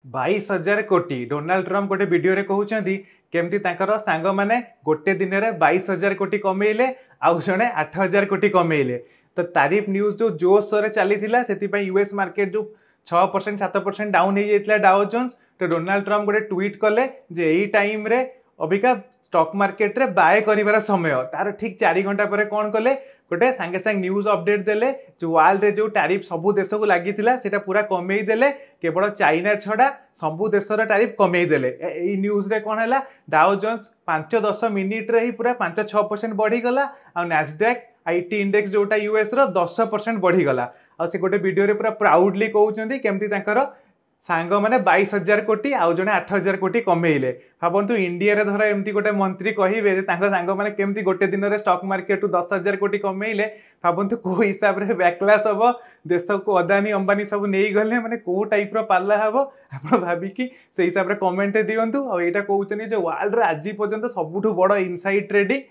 22,000 कोटी Donald Trump गोटे video रे कहउछंती केमती तांकर सांग माने गोटे दिन रे 22,000 कोटी कमेइले आउ जणे 8,000 कोटी कमेइले। तो तारीफ न्यूज जो जोश रे चली थिला सेति पई यूएस मार्केट जो 6% 7% डाउन हो जाइतला डाउ जोन्स। तो डोनाल्ड ट्रम्प गोटे ट्वीट कले जे एई टाइम रे अबिका स्टॉक मार्केट रे बाय करिवार समय तार ठीक 4 घंटा पर कौन कले गोटे सांगे सांग न्यूज अपडेट देले जो वर्ल्ड रे जो टैरिफ सबु देश को लागि थिला सेटा पूरा कमेई देले केवल चाइना छडा सबु देशर टैरिफ कमेई देले। एई न्यूज रे कोन हला डाउ जोन्स 5-10 मिनिट रे ही पूरा 5-6% बढ़ी गला आ नैस्डैक आईटी इंडेक्स जोटा यूएस रो 10% बढ़ी गला। आ से गोटे वीडियो रे पूरा प्राउडली कहउचंती केमती तांकर सांग माने 22,000 कोटी आउ जने 8,000 कोटी कमेइले। भाबंतु इंडिया रे धर एमती गोटे मंत्री कहिबे जे तांको सांग माने केमती गोटे दिन रे स्टॉक मार्केट 10,000 कोटी कमेइले। भाबंतु को हिसाब रे बैकलैश हबो देश को अदानी अंबानी सब नेई गले माने को टाइप रो पाल्ला हबो आपण भाबी कि से हिसाब रे कमेंट दियंतु। आ एटा कहउचनी जे वर्ल्ड रे आजि पर्यंत सबुठु बड़ इनसाइड ट्रेडिंग